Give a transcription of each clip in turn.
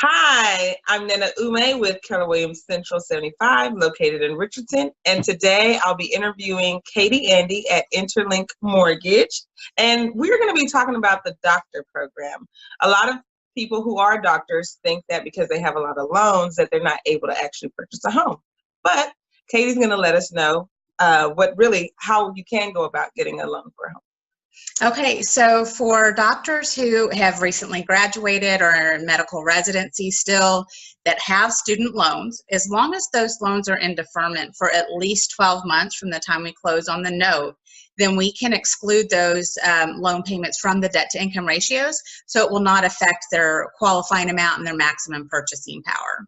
Hi, I'm Nnenna Umeh with Keller Williams Central 75, located in Richardson. And today I'll be interviewing Katie Andy at InterLinc Mortgage. And we're going to be talking about the doctor program. A lot of people who are doctors think that because they have a lot of loans that they're not able to actually purchase a home. But Katie's going to let us know how you can go about getting a loan for a home. Okay, so for doctors who have recently graduated or are in medical residency still that have student loans, as long as those loans are in deferment for at least 12 months from the time we close on the note, then we can exclude those loan payments from the debt-to-income ratios, so it will not affect their qualifying amount and their maximum purchasing power.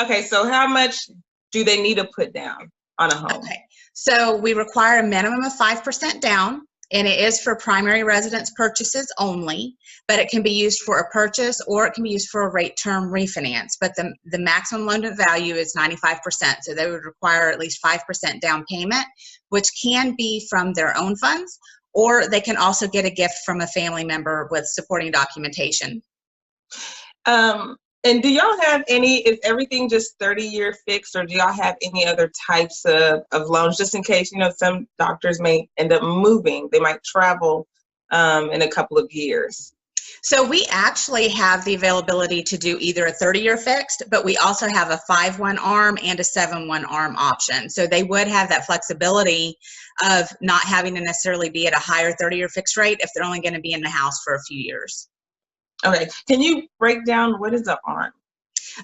Okay, so how much do they need to put down on a home? Okay, so we require a minimum of 5% down. And it is for primary residence purchases only, but it can be used for a purchase or it can be used for a rate term refinance. But the maximum loan to value is 95%. So they would require at least 5% down payment, which can be from their own funds, or they can also get a gift from a family member with supporting documentation. And do y'all have is everything just 30-year fixed, or do y'all have any other types of loans, just in case, some doctors may end up moving, they might travel in a couple of years? So we actually have the availability to do either a 30-year fixed, but we also have a 5/1 ARM and a 7/1 ARM option. So they would have that flexibility of not having to necessarily be at a higher 30-year fixed rate if they're only going to be in the house for a few years. Okay, can you break down what is an ARM?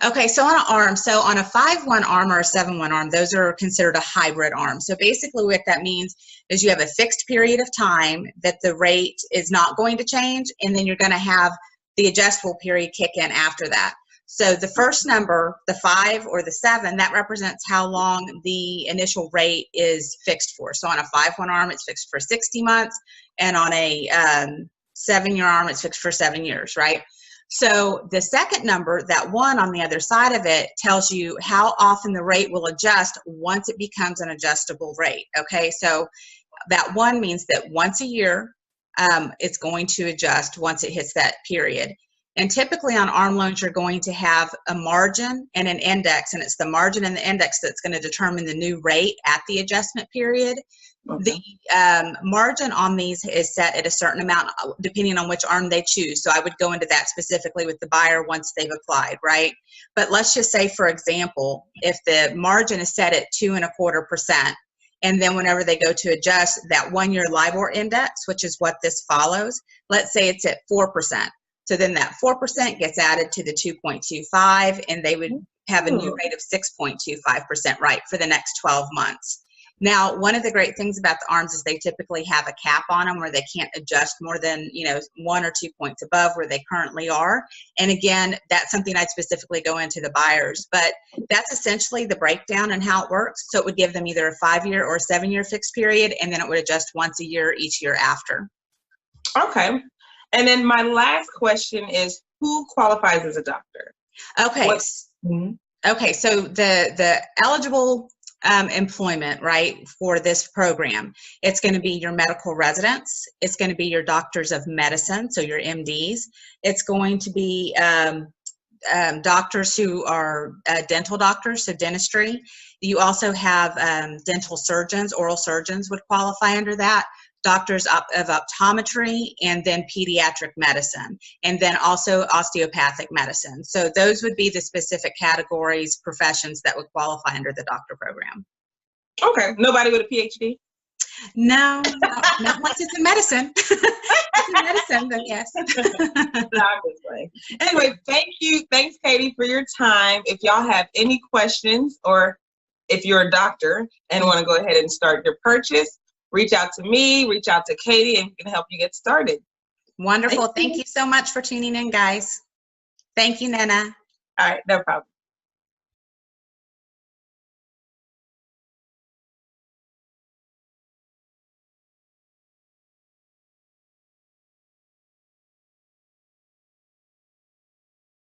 Okay, so on an ARM, so on a 5/1 ARM or a 7/1 ARM, those are considered a hybrid ARM. So basically what that means is you have a fixed period of time that the rate is not going to change, and then you're going to have the adjustable period kick in after that. So the first number, the 5 or the 7, that represents how long the initial rate is fixed for. So on a 5/1 ARM, it's fixed for 60 months, and on a 7-year ARM, it's fixed for 7 years, right? So the second number, that 1 on the other side of it, tells you how often the rate will adjust once it becomes an adjustable rate, okay? So that 1 means that once a year, it's going to adjust once it hits that period. And typically on ARM loans, you're going to have a margin and an index, and it's the margin and the index that's going to determine the new rate at the adjustment period. Okay. The margin on these is set at a certain amount depending on which ARM they choose. So I would go into that specifically with the buyer once they've applied, right? But let's just say, for example, if the margin is set at 2.25%, and then whenever they go to adjust that 1-year LIBOR index, which is what this follows, let's say it's at 4%. So then that 4% gets added to the 2.25, and they would have a new rate of 6.25%, right, for the next 12 months. Now, one of the great things about the ARMs is they typically have a cap on them where they can't adjust more than 1 or 2 points above where they currently are. And again, that's something I'd specifically go into the buyers. But that's essentially the breakdown and how it works. So it would give them either a 5-year or a 7-year fixed period, and then it would adjust once a year each year after. Okay. And then my last question is, who qualifies as a doctor? Okay. Okay, so the eligible employment, right, for this program, it's going to be your medical residents, it's going to be your doctors of medicine, so your MDs, it's going to be doctors who are dental doctors, so dentistry. You also have dental surgeons, oral surgeons would qualify under that, doctors of optometry, and then pediatric medicine, and then also osteopathic medicine. So those would be the specific categories, professions that would qualify under the doctor program. Okay, nobody with a PhD? No, not unless it's in medicine. It's in medicine, then yes. Obviously. Anyway, thanks Katie for your time. If y'all have any questions, or if you're a doctor and want to go ahead and start your purchase, reach out to me, reach out to Katie, and we can help you get started. Wonderful. Thank you so much for tuning in, guys. Thank you, Nnenna. All right, no problem.